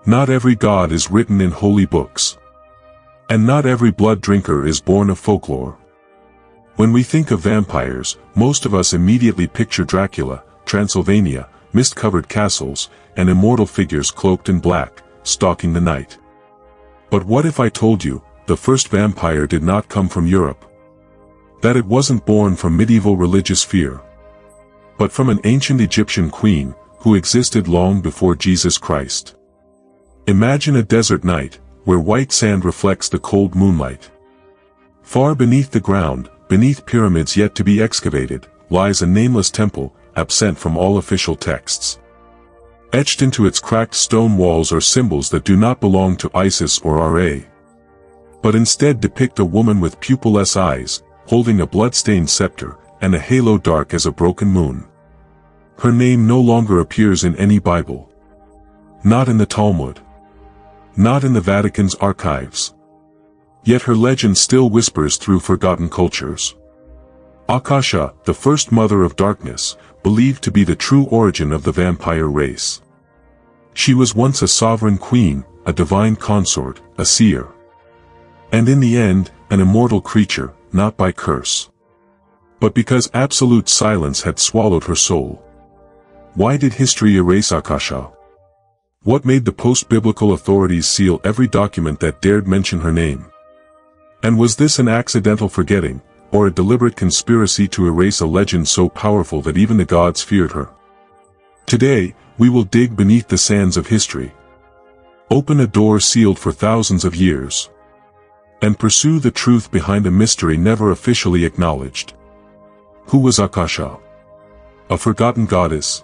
Not every god is written in holy books. And not every blood drinker is born of folklore. When we think of vampires, most of us immediately picture Dracula, Transylvania, mist-covered castles, and immortal figures cloaked in black, stalking the night. But what if I told you, the first vampire did not come from Europe? That it wasn't born from medieval religious fear, but from an ancient Egyptian queen, who existed long before Jesus Christ. Imagine a desert night, where white sand reflects the cold moonlight. Far beneath the ground, beneath pyramids yet to be excavated, lies a nameless temple, absent from all official texts. Etched into its cracked stone walls are symbols that do not belong to Isis or Ra, but instead depict a woman with pupilless eyes, holding a blood-stained scepter, and a halo dark as a broken moon. Her name no longer appears in any Bible. Not in the Talmud. Not in the Vatican's archives. Yet her legend still whispers through forgotten cultures. Akasha, the first mother of darkness, believed to be the true origin of the vampire race. She was once a sovereign queen, a divine consort, a seer. And in the end, an immortal creature, not by curse, but because absolute silence had swallowed her soul. Why did history erase Akasha? What made the post-biblical authorities seal every document that dared mention her name? And was this an accidental forgetting, or a deliberate conspiracy to erase a legend so powerful that even the gods feared her? Today, we will dig beneath the sands of history, open a door sealed for thousands of years, and pursue the truth behind a mystery never officially acknowledged. Who was Akasha? A forgotten goddess?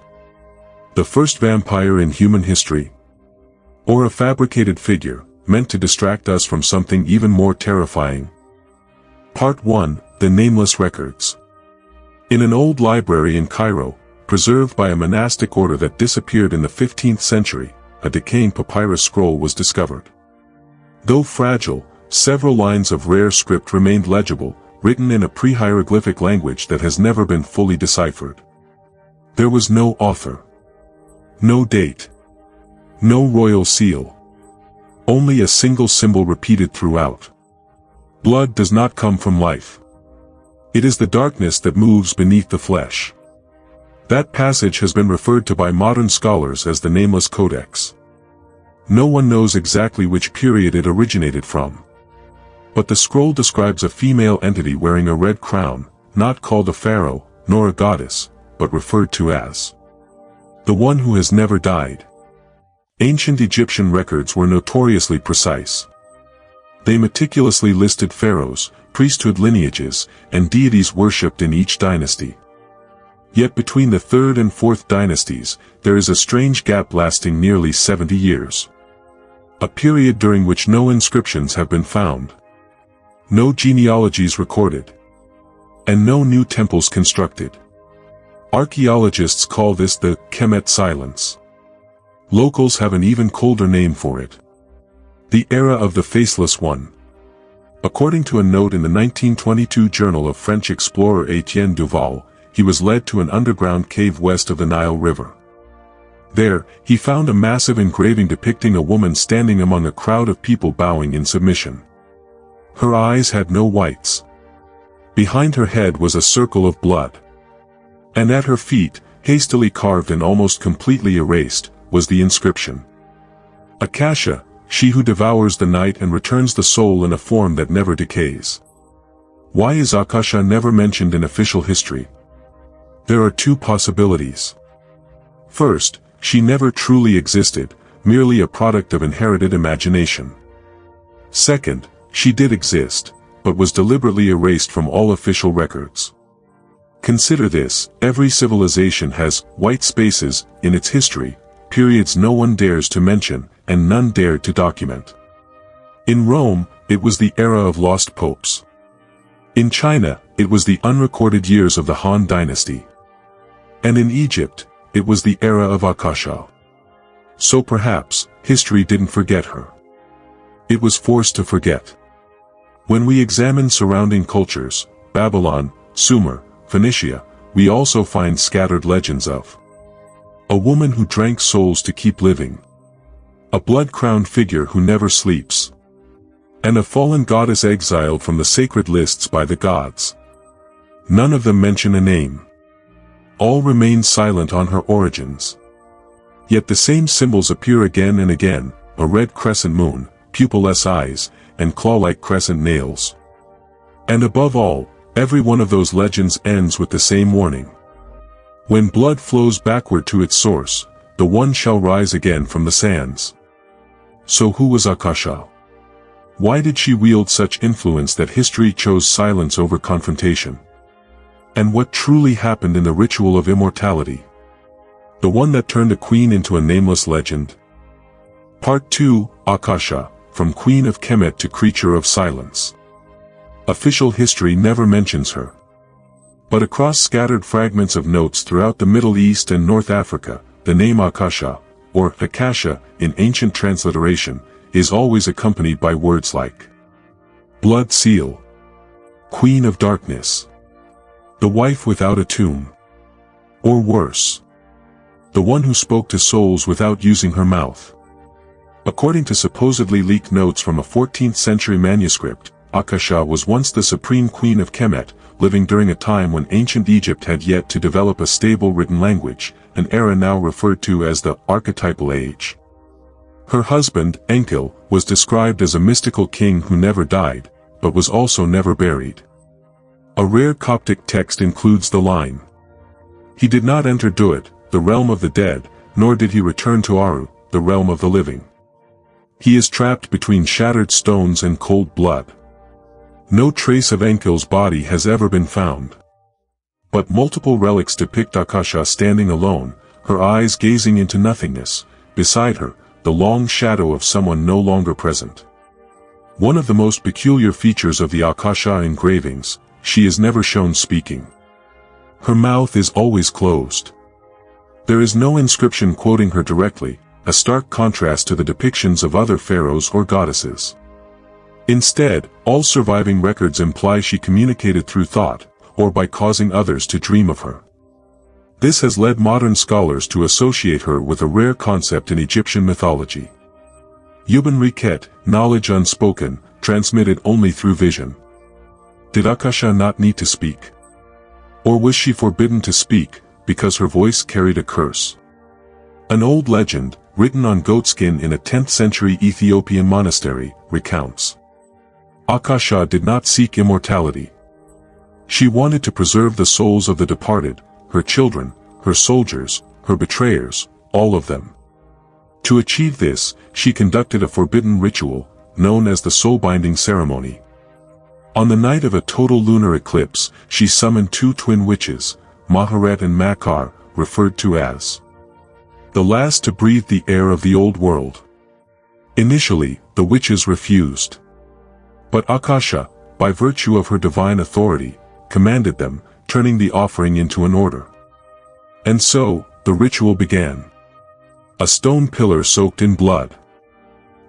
The first vampire in human history? Or a fabricated figure, meant to distract us from something even more terrifying? Part 1, The Nameless Records. In an old library in Cairo, preserved by a monastic order that disappeared in the 15th century, a decaying papyrus scroll was discovered. Though fragile, several lines of rare script remained legible, written in a pre-hieroglyphic language that has never been fully deciphered. There was no author. No date. No royal seal. Only a single symbol repeated throughout. Blood does not come from life. It is the darkness that moves beneath the flesh. That passage has been referred to by modern scholars as the Nameless Codex. No one knows exactly which period it originated from. But the scroll describes a female entity wearing a red crown, not called a pharaoh, nor a goddess, but referred to as the one who has never died. Ancient Egyptian records were notoriously precise. They meticulously listed pharaohs, priesthood lineages, and deities worshipped in each dynasty. Yet between the 3rd and 4th dynasties, there is a strange gap lasting nearly 70 years. A period during which no inscriptions have been found. No genealogies recorded. And no new temples constructed. Archaeologists call this the Kemet silence. Locals have an even colder name for it. The era of the Faceless One. According to a note in the 1922 journal of French explorer Étienne Duval, he was led to an underground cave west of the Nile River. There, he found a massive engraving depicting a woman standing among a crowd of people bowing in submission. Her eyes had no whites. Behind her head was a circle of blood. And at her feet, hastily carved and almost completely erased, was the inscription: Akasha, she who devours the night and returns the soul in a form that never decays. Why is Akasha never mentioned in official history? There are two possibilities. First, she never truly existed, merely a product of inherited imagination. Second, she did exist, but was deliberately erased from all official records. Consider this: every civilization has white spaces in its history, periods no one dares to mention, and none dared to document. In Rome, it was the era of lost popes. In China, it was the unrecorded years of the Han dynasty. And in Egypt, it was the era of Akasha. So perhaps, history didn't forget her. It was forced to forget. When we examine surrounding cultures, Babylon, Sumer, Phoenicia, we also find scattered legends of a woman who drank souls to keep living. A blood-crowned figure who never sleeps. And a fallen goddess exiled from the sacred lists by the gods. None of them mention a name. All remain silent on her origins. Yet the same symbols appear again and again, a red crescent moon, pupilless eyes, and claw-like crescent nails. And above all, every one of those legends ends with the same warning. When blood flows backward to its source, the one shall rise again from the sands. So who was Akasha? Why did she wield such influence that history chose silence over confrontation? And what truly happened in the ritual of immortality? The one that turned a queen into a nameless legend? Part 2, Akasha, from Queen of Kemet to Creature of Silence. Official history never mentions her. But across scattered fragments of notes throughout the Middle East and North Africa, the name Akasha, or Akasha in ancient transliteration, is always accompanied by words like blood seal, queen of darkness, the wife without a tomb, or worse, the one who spoke to souls without using her mouth. According to supposedly leaked notes from a 14th century manuscript, Akasha was once the supreme queen of Kemet, living during a time when ancient Egypt had yet to develop a stable written language, an era now referred to as the Archetypal Age. Her husband, Enlil, was described as a mystical king who never died, but was also never buried. A rare Coptic text includes the line, "He did not enter Duat, the realm of the dead, nor did he return to Aru, the realm of the living. He is trapped between shattered stones and cold blood." No trace of Enlil's body has ever been found. But multiple relics depict Akasha standing alone, her eyes gazing into nothingness, beside her, the long shadow of someone no longer present. One of the most peculiar features of the Akasha engravings, she is never shown speaking. Her mouth is always closed. There is no inscription quoting her directly, a stark contrast to the depictions of other pharaohs or goddesses. Instead, all surviving records imply she communicated through thought, or by causing others to dream of her. This has led modern scholars to associate her with a rare concept in Egyptian mythology. Yuban Riket, knowledge unspoken, transmitted only through vision. Did Akasha not need to speak? Or was she forbidden to speak, because her voice carried a curse? An old legend, written on goatskin in a 10th century Ethiopian monastery, recounts. Akasha did not seek immortality. She wanted to preserve the souls of the departed, her children, her soldiers, her betrayers, all of them. To achieve this, she conducted a forbidden ritual, known as the soul-binding ceremony. On the night of a total lunar eclipse, she summoned two twin witches, Maharet and Makar, referred to as the last to breathe the air of the old world. Initially, the witches refused. But Akasha, by virtue of her divine authority, commanded them, turning the offering into an order. And so, the ritual began. A stone pillar soaked in blood.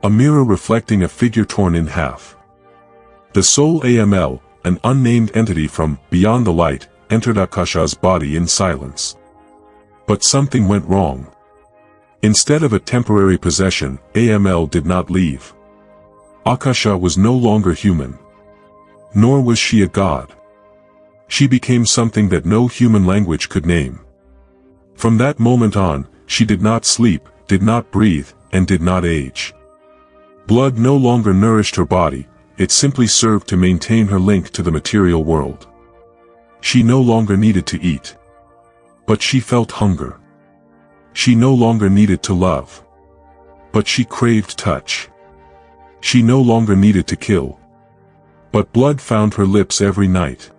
A mirror reflecting a figure torn in half. The soul Aml, an unnamed entity from beyond the light, entered Akasha's body in silence. But something went wrong. Instead of a temporary possession, Aml did not leave. Akasha was no longer human. Nor was she a god. She became something that no human language could name. From that moment on, she did not sleep, did not breathe, and did not age. Blood no longer nourished her body, it simply served to maintain her link to the material world. She no longer needed to eat. But she felt hunger. She no longer needed to love. But she craved touch. She no longer needed to kill. But blood found her lips every night.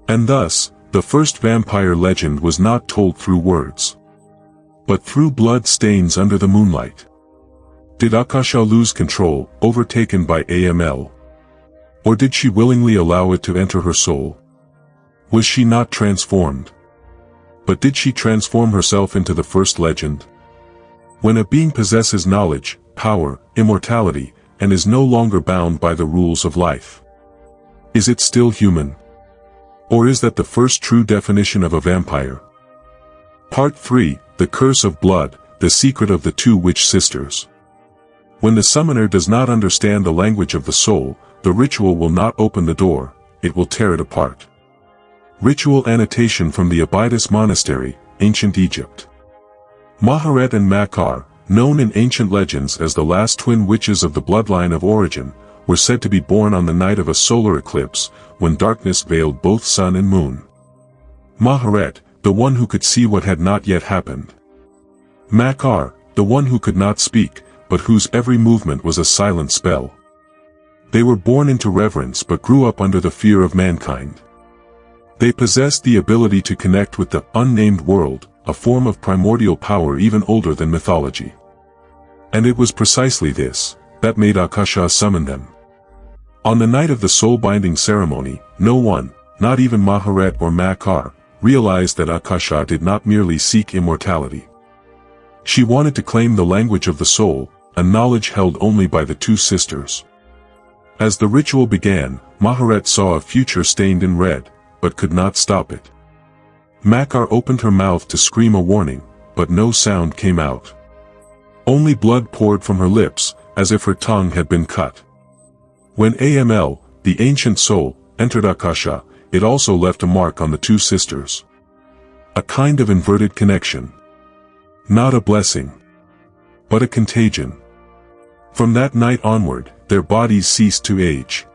And thus, the first vampire legend was not told through words, but through blood stains under the moonlight. Did Akasha lose control, overtaken by Aml? Or did she willingly allow it to enter her soul? Was she not transformed? But did she transform herself into the first legend? When a being possesses knowledge, power, immortality, and is no longer bound by the rules of life, is it still human? Or is that the first true definition of a vampire? Part 3, The Curse of Blood, The Secret of the Two Witch Sisters. When the summoner does not understand the language of the soul, the ritual will not open the door, it will tear it apart. Ritual annotation from the Abydos Monastery, Ancient Egypt. Maharet and Makar, known in ancient legends as the last twin witches of the bloodline of origin, were said to be born on the night of a solar eclipse, when darkness veiled both sun and moon. Maharet, the one who could see what had not yet happened. Makar, the one who could not speak, but whose every movement was a silent spell. They were born into reverence but grew up under the fear of mankind. They possessed the ability to connect with the unnamed world, a form of primordial power even older than mythology. And it was precisely this that made Akasha summon them. On the night of the soul-binding ceremony, no one, not even Maharet or Makar, realized that Akasha did not merely seek immortality. She wanted to claim the language of the soul, a knowledge held only by the two sisters. As the ritual began, Maharet saw a future stained in red, but could not stop it. Makar opened her mouth to scream a warning, but no sound came out. Only blood poured from her lips, as if her tongue had been cut. When Aml, the ancient soul, entered Akasha, it also left a mark on the two sisters. A kind of inverted connection. Not a blessing, but a contagion. From that night onward, their bodies ceased to age.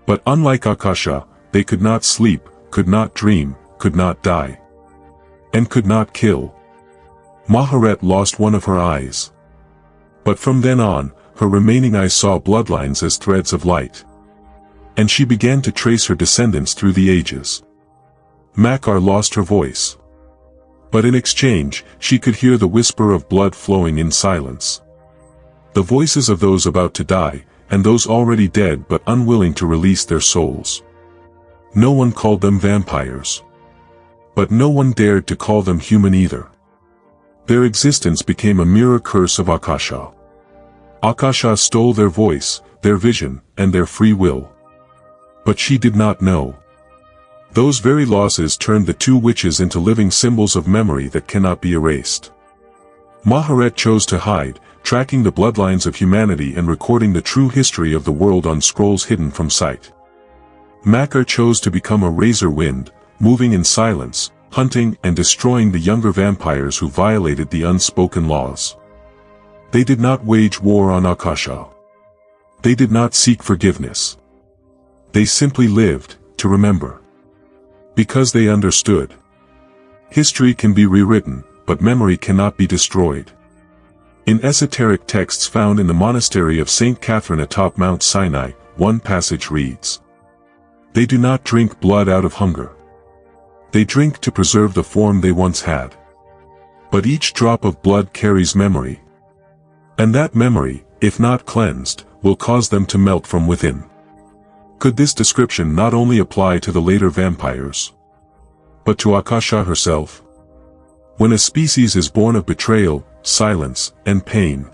But unlike Akasha, they could not sleep, could not dream, could not die, and could not kill. Maharet lost one of her eyes. But from then on, her remaining eye saw bloodlines as threads of light. And she began to trace her descendants through the ages. Makar lost her voice. But in exchange, she could hear the whisper of blood flowing in silence. The voices of those about to die, and those already dead but unwilling to release their souls. No one called them vampires. But no one dared to call them human either. Their existence became a mirror curse of Akasha. Akasha stole their voice, their vision, and their free will. But she did not know. Those very losses turned the two witches into living symbols of memory that cannot be erased. Maharet chose to hide, tracking the bloodlines of humanity and recording the true history of the world on scrolls hidden from sight. Makar chose to become a razor wind, moving in silence, hunting and destroying the younger vampires who violated the unspoken laws. They did not wage war on Akasha. They did not seek forgiveness. They simply lived, to remember. Because they understood. History can be rewritten, but memory cannot be destroyed. In esoteric texts found in the monastery of St. Catherine atop Mount Sinai, one passage reads, "They do not drink blood out of hunger. They drink to preserve the form they once had. But each drop of blood carries memory. And that memory, if not cleansed, will cause them to melt from within." Could this description not only apply to the later vampires, but to Akasha herself? When a species is born of betrayal, silence, and pain,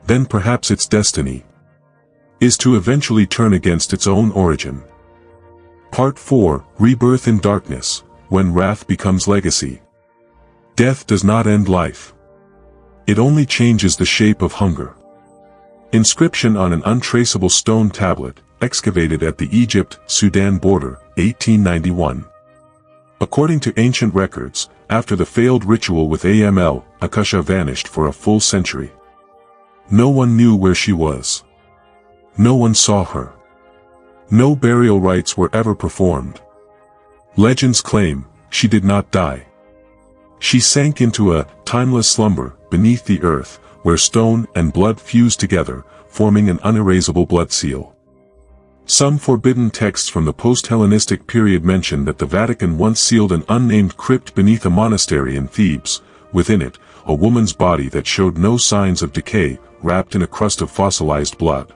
then perhaps its destiny is to eventually turn against its own origin. Part 4, Rebirth in Darkness, when wrath becomes legacy. Death does not end life. It only changes the shape of hunger. Inscription on an untraceable stone tablet, excavated at the Egypt-Sudan border, 1891. According to ancient records, after the failed ritual with Aml, Akasha vanished for a full century. No one knew where she was. No one saw her. No burial rites were ever performed. Legends claim she did not die. She sank into a timeless slumber beneath the earth, where stone and blood fused together, forming an unerasable blood seal. Some forbidden texts from the post-Hellenistic period mention that the Vatican once sealed an unnamed crypt beneath a monastery in Thebes, within it, a woman's body that showed no signs of decay, wrapped in a crust of fossilized blood.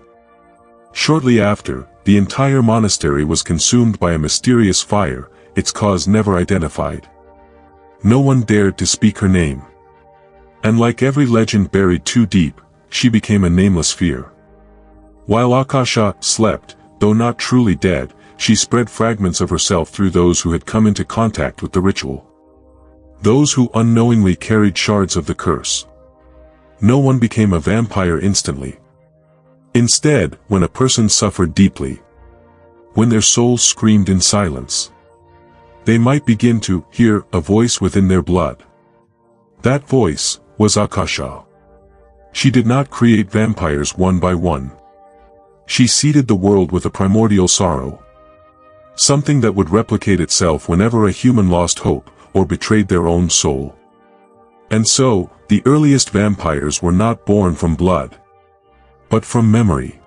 Shortly after, the entire monastery was consumed by a mysterious fire, its cause never identified. No one dared to speak her name. And like every legend buried too deep, she became a nameless fear. While Akasha slept, though not truly dead, she spread fragments of herself through those who had come into contact with the ritual. Those who unknowingly carried shards of the curse. No one became a vampire instantly. Instead, when a person suffered deeply, when their soul screamed in silence, they might begin to hear a voice within their blood. That voice was Akasha. She did not create vampires one by one. She seeded the world with a primordial sorrow, something that would replicate itself whenever a human lost hope or betrayed their own soul. And so, the earliest vampires were not born from blood, but from memory.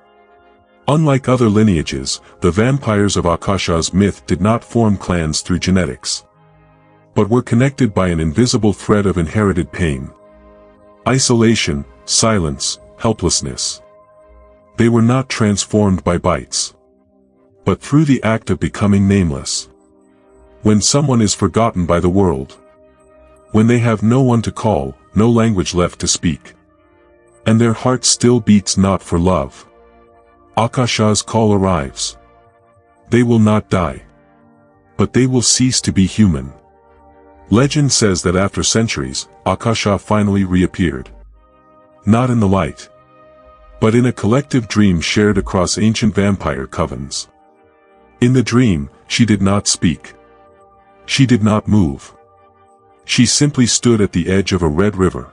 Unlike other lineages, the vampires of Akasha's myth did not form clans through genetics, but were connected by an invisible thread of inherited pain, isolation, silence, helplessness. They were not transformed by bites, but through the act of becoming nameless. When someone is forgotten by the world, when they have no one to call, no language left to speak, and their heart still beats not for love, Akasha's call arrives. They will not die, but they will cease to be human. Legend says that after centuries, Akasha finally reappeared. Not in the light, but in a collective dream shared across ancient vampire covens. In the dream, she did not speak. She did not move. She simply stood at the edge of a red river,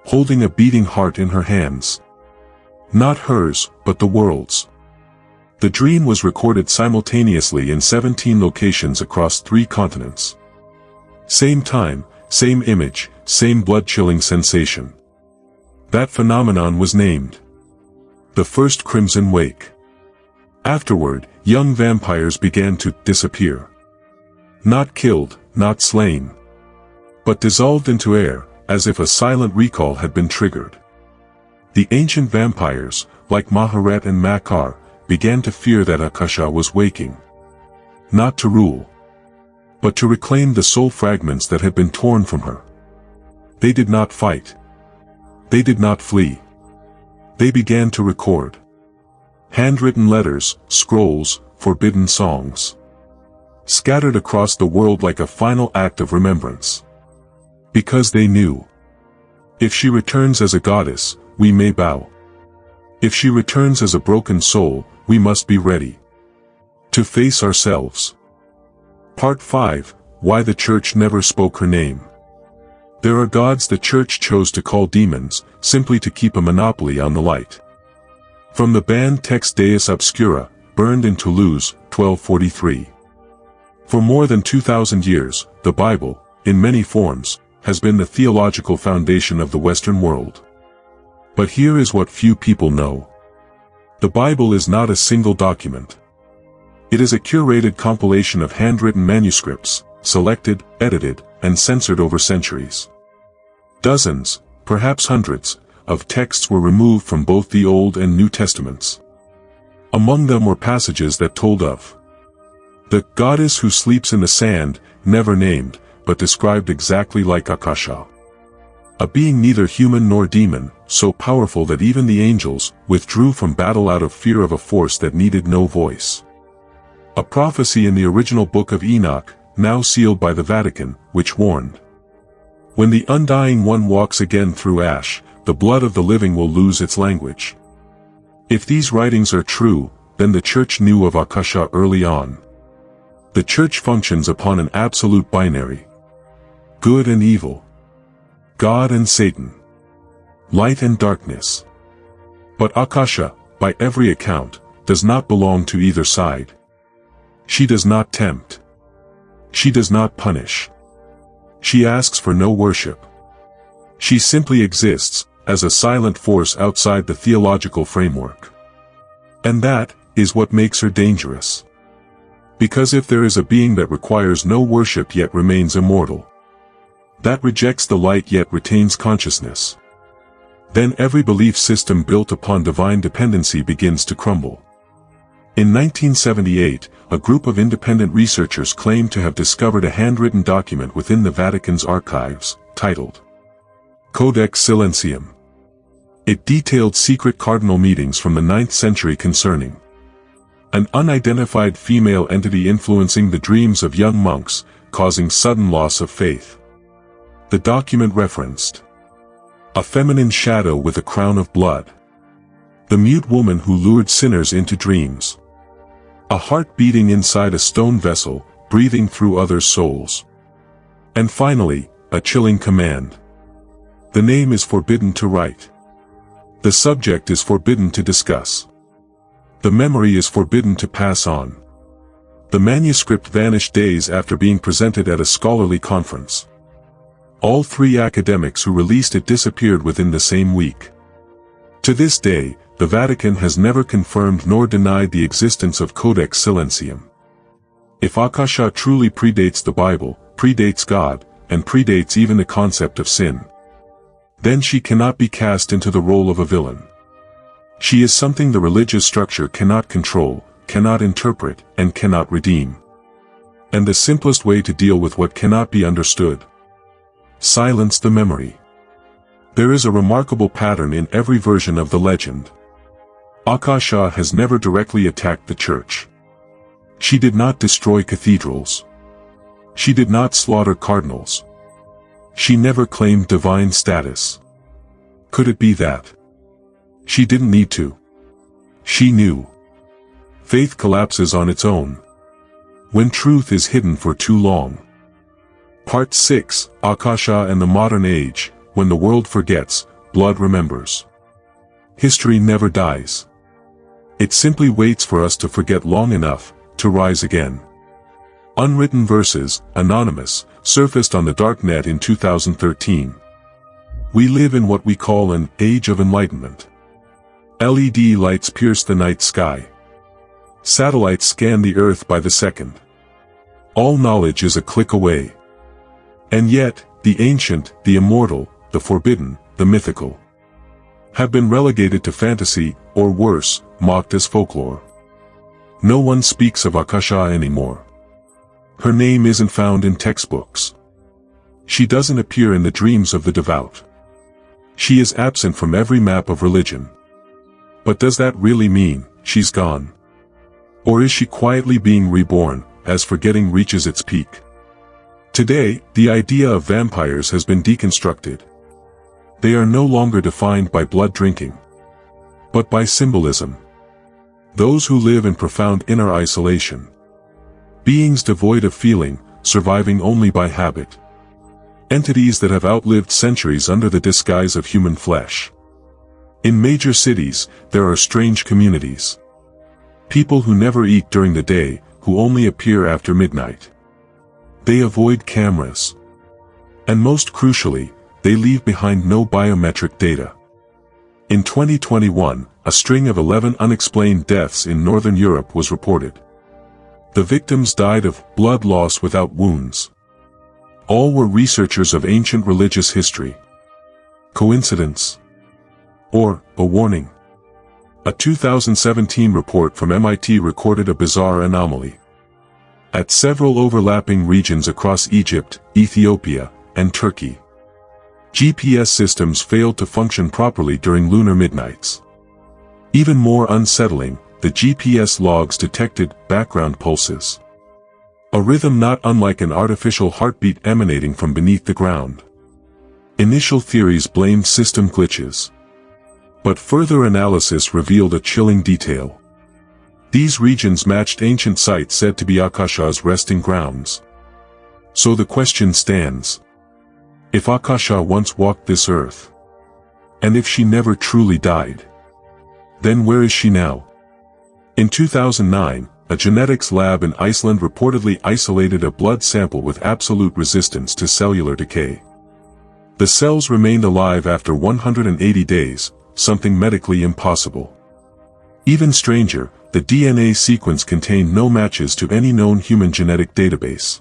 holding a beating heart in her hands. Not hers, but the world's. The dream was recorded simultaneously in 17 locations across 3 continents. Same time, same image, same blood-chilling sensation. That phenomenon was named the First Crimson Wake. Afterward, young vampires began to disappear. Not killed, not slain, but dissolved into air, as if a silent recall had been triggered. The ancient vampires, like Maharet and Makar, began to fear that Akasha was waking. Not to rule, but to reclaim the soul fragments that had been torn from her. They did not fight. They did not flee. They began to record. Handwritten letters, scrolls, forbidden songs, scattered across the world like a final act of remembrance. Because they knew, if she returns as a goddess, we may bow. If she returns as a broken soul, we must be ready to face ourselves. Part 5, Why the Church Never Spoke Her Name. There are gods the Church chose to call demons, simply to keep a monopoly on the light. From the banned text Deus Obscura, burned in Toulouse, 1243. For more than 2,000 years, the Bible, in many forms, has been the theological foundation of the Western world. But here is what few people know. The Bible is not a single document. It is a curated compilation of handwritten manuscripts, selected, edited, and censored over centuries. Dozens, perhaps hundreds, of texts were removed from both the Old and New Testaments. Among them were passages that told of the goddess who sleeps in the sand, never named, but described exactly like Akasha. A being neither human nor demon, so powerful that even the angels withdrew from battle out of fear of a force that needed no voice. A prophecy in the original Book of Enoch, now sealed by the Vatican, which warned, when the undying one walks again through ash, the blood of the living will lose its language. If these writings are true, then the Church knew of Akasha early on. The Church functions upon an absolute binary: good and evil, God and Satan, light and darkness. But Akasha, by every account, does not belong to either side. She does not tempt. She does not punish. She asks for no worship. She simply exists, as a silent force outside the theological framework. And that is what makes her dangerous. Because if there is a being that requires no worship yet remains immortal, that rejects the light yet retains consciousness, then every belief system built upon divine dependency begins to crumble. In 1978, a group of independent researchers claimed to have discovered a handwritten document within the Vatican's archives, titled Codex Silentium. It detailed secret cardinal meetings from the 9th century concerning an unidentified female entity influencing the dreams of young monks, causing sudden loss of faith. The document referenced A feminine shadow with a crown of blood. The mute woman who lured sinners into dreams. A heart beating inside a stone vessel, breathing through others' souls. And finally, a chilling command. The name is forbidden to write. The subject is forbidden to discuss. The memory is forbidden to pass on. The manuscript vanished days after being presented at a scholarly conference. All 3 academics who released it disappeared within the same week. To this day, the Vatican has never confirmed nor denied the existence of Codex Silentium. If Akasha truly predates the Bible, predates God, and predates even the concept of sin, then she cannot be cast into the role of a villain. She is something the religious structure cannot control, cannot interpret, and cannot redeem. And the simplest way to deal with what cannot be understood: silence the memory. There is a remarkable pattern in every version of the legend. Akasha has never directly attacked the church. She did not destroy cathedrals. She did not slaughter cardinals. She never claimed divine status. Could it be that she didn't need to? She knew. Faith collapses on its own when truth is hidden for too long. Part 6, Akasha and the Modern Age. When the world forgets, blood remembers. History never dies. It simply waits for us to forget long enough to rise again. Unwritten Verses, Anonymous, surfaced on the darknet in 2013. We live in what we call an age of enlightenment. LED lights pierce the night sky. Satellites scan the earth by the second. All knowledge is a click away. And yet, the ancient, the immortal, the forbidden, the mythical, have been relegated to fantasy, or worse, mocked as folklore. No one speaks of Akasha anymore. Her name isn't found in textbooks. She doesn't appear in the dreams of the devout. She is absent from every map of religion. But does that really mean she's gone? Or is she quietly being reborn, as forgetting reaches its peak? Today, the idea of vampires has been deconstructed. They are no longer defined by blood drinking, but by symbolism. Those who live in profound inner isolation. Beings devoid of feeling, surviving only by habit. Entities that have outlived centuries under the disguise of human flesh. In major cities, there are strange communities. People who never eat during the day, who only appear after midnight. They avoid cameras. And most crucially, they leave behind no biometric data. In 2021, a string of 11 unexplained deaths in Northern Europe was reported. The victims died of blood loss without wounds. All were researchers of ancient religious history. Coincidence? Or a warning? A 2017 report from MIT recorded a bizarre anomaly. At several overlapping regions across Egypt, Ethiopia, and Turkey, GPS systems failed to function properly during lunar midnights. Even more unsettling, the GPS logs detected background pulses. A rhythm not unlike an artificial heartbeat emanating from beneath the ground. Initial theories blamed system glitches. But further analysis revealed a chilling detail. These regions matched ancient sites said to be Akasha's resting grounds. So the question stands. If Akasha once walked this earth, and if she never truly died, then where is she now? In 2009, a genetics lab in Iceland reportedly isolated a blood sample with absolute resistance to cellular decay. The cells remained alive after 180 days, something medically impossible. Even stranger, the DNA sequence contained no matches to any known human genetic database.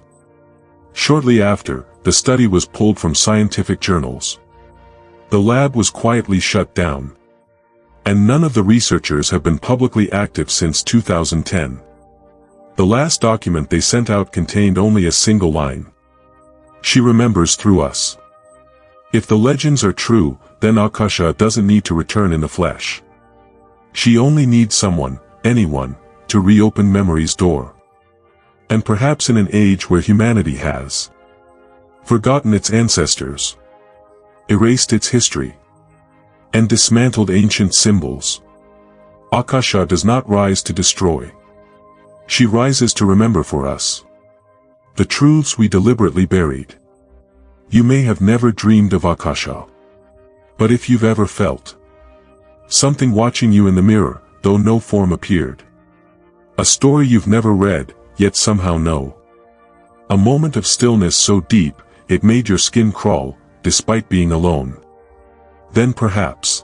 Shortly after, the study was pulled from scientific journals. The lab was quietly shut down. And none of the researchers have been publicly active since 2010. The last document they sent out contained only a single line. She remembers through us. If the legends are true, then Akasha doesn't need to return in the flesh. She only needs someone, anyone, to reopen memory's door. And perhaps in an age where humanity has forgotten its ancestors, erased its history, and dismantled ancient symbols. Akasha does not rise to destroy. She rises to remember for us the truths we deliberately buried. You may have never dreamed of Akasha. But if you've ever felt something watching you in the mirror, though no form appeared, a story you've never read, yet somehow know, a moment of stillness so deep, it made your skin crawl, despite being alone, then perhaps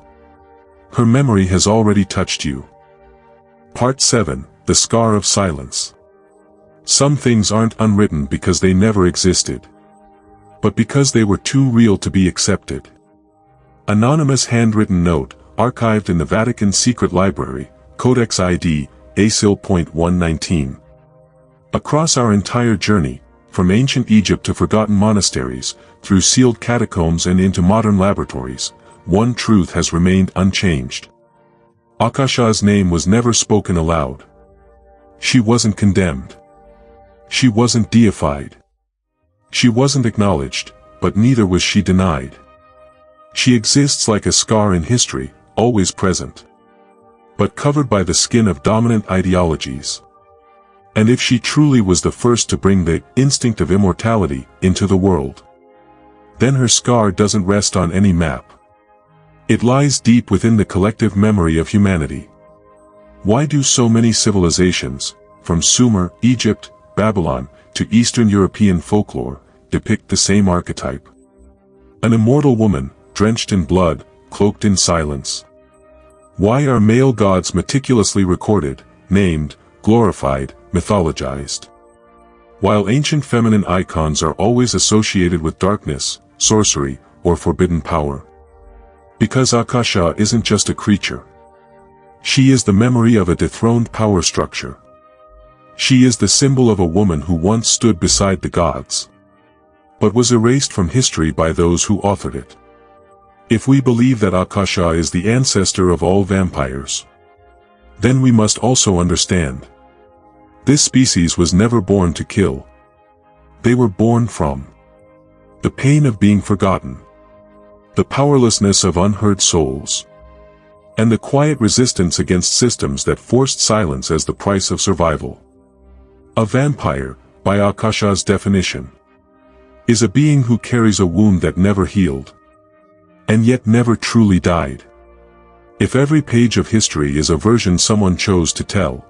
her memory has already touched you. Part 7, The Scar of Silence. Some things aren't unwritten because they never existed, but because they were too real to be accepted. Anonymous handwritten note, archived in the Vatican Secret Library, Codex ID, ASIL.119. Across our entire journey, from ancient Egypt to forgotten monasteries, through sealed catacombs and into modern laboratories, one truth has remained unchanged. Akasha's name was never spoken aloud. She wasn't condemned. She wasn't deified. She wasn't acknowledged, but neither was she denied. She exists like a scar in history, always present, but covered by the skin of dominant ideologies. And if she truly was the first to bring the instinct of immortality into the world, then her scar doesn't rest on any map. It lies deep within the collective memory of humanity. Why do so many civilizations, from Sumer, Egypt, Babylon, to Eastern European folklore, depict the same archetype? An immortal woman, drenched in blood, cloaked in silence. Why are male gods meticulously recorded, named, glorified, mythologized, while ancient feminine icons are always associated with darkness, sorcery, or forbidden power? Because Akasha isn't just a creature. She is the memory of a dethroned power structure. She is the symbol of a woman who once stood beside the gods, but was erased from history by those who authored it. If we believe that Akasha is the ancestor of all vampires, then we must also understand this species was never born to kill. They were born from the pain of being forgotten, the powerlessness of unheard souls, and the quiet resistance against systems that forced silence as the price of survival. A vampire, by Akasha's definition, is a being who carries a wound that never healed, and yet never truly died. If every page of history is a version someone chose to tell,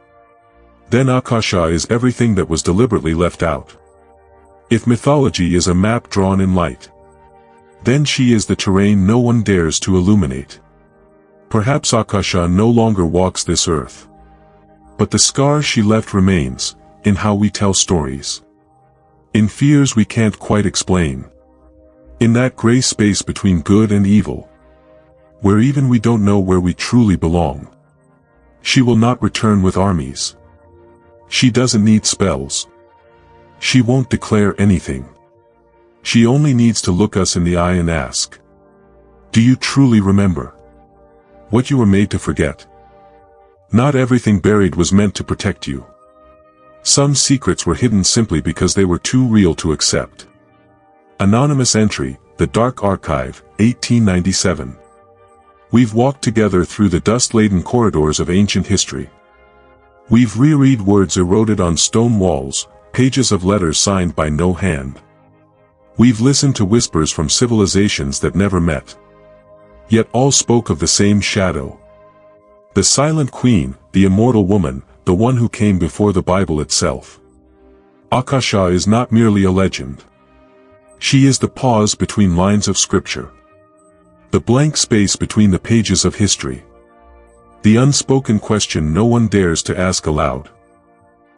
then Akasha is everything that was deliberately left out. If mythology is a map drawn in light, then she is the terrain no one dares to illuminate. Perhaps Akasha no longer walks this earth, but the scar she left remains, in how we tell stories, in fears we can't quite explain, in that gray space between good and evil, where even we don't know where we truly belong. She will not return with armies. She doesn't need spells. She won't declare anything. She only needs to look us in the eye and ask, do you truly remember what you were made to forget? Not everything buried was meant to protect you. Some secrets were hidden simply because they were too real to accept. Anonymous entry, The Dark Archive, 1897. We've walked together through the dust-laden corridors of ancient history. We've reread words eroded on stone walls, pages of letters signed by no hand. We've listened to whispers from civilizations that never met, yet all spoke of the same shadow. The silent queen, the immortal woman, the one who came before the Bible itself. Akasha is not merely a legend. She is the pause between lines of scripture, the blank space between the pages of history, the unspoken question no one dares to ask aloud.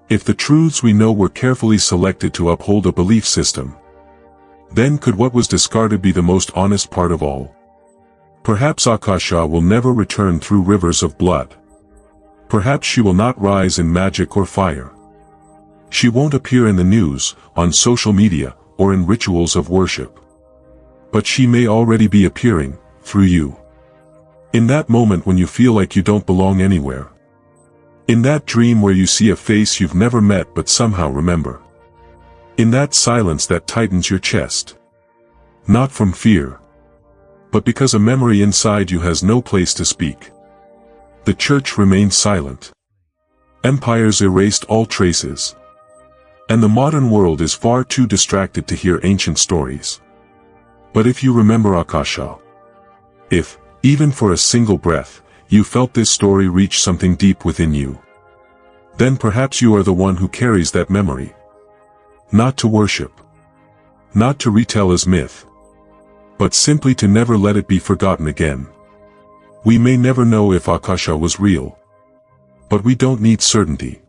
If the truths we know were carefully selected to uphold a belief system, then could what was discarded be the most honest part of all? Perhaps Akasha will never return through rivers of blood. Perhaps she will not rise in magic or fire. She won't appear in the news, on social media, or in rituals of worship. But she may already be appearing, through you. In that moment when you feel like you don't belong anywhere. In that dream where you see a face you've never met but somehow remember. In that silence that tightens your chest. Not from fear, but because a memory inside you has no place to speak. The church remained silent. Empires erased all traces. And the modern world is far too distracted to hear ancient stories. But if you remember Akasha, if, even for a single breath, you felt this story reach something deep within you, then perhaps you are the one who carries that memory. Not to worship. Not to retell as myth. But simply to never let it be forgotten again. We may never know if Akasha was real. But we don't need certainty.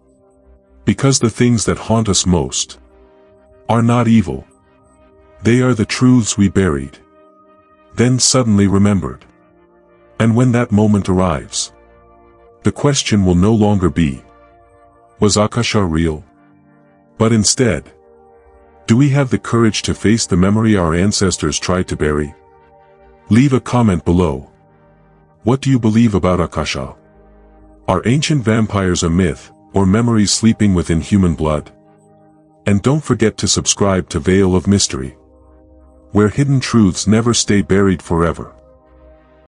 Because the things that haunt us most are not evil. They are the truths we buried, then suddenly remembered. And when that moment arrives, the question will no longer be, was Akasha real? But instead, do we have the courage to face the memory our ancestors tried to bury? Leave a comment below. What do you believe about Akasha? Are ancient vampires a myth, or memories sleeping within human blood? And don't forget to subscribe to Veil of Mystery, where hidden truths never stay buried forever.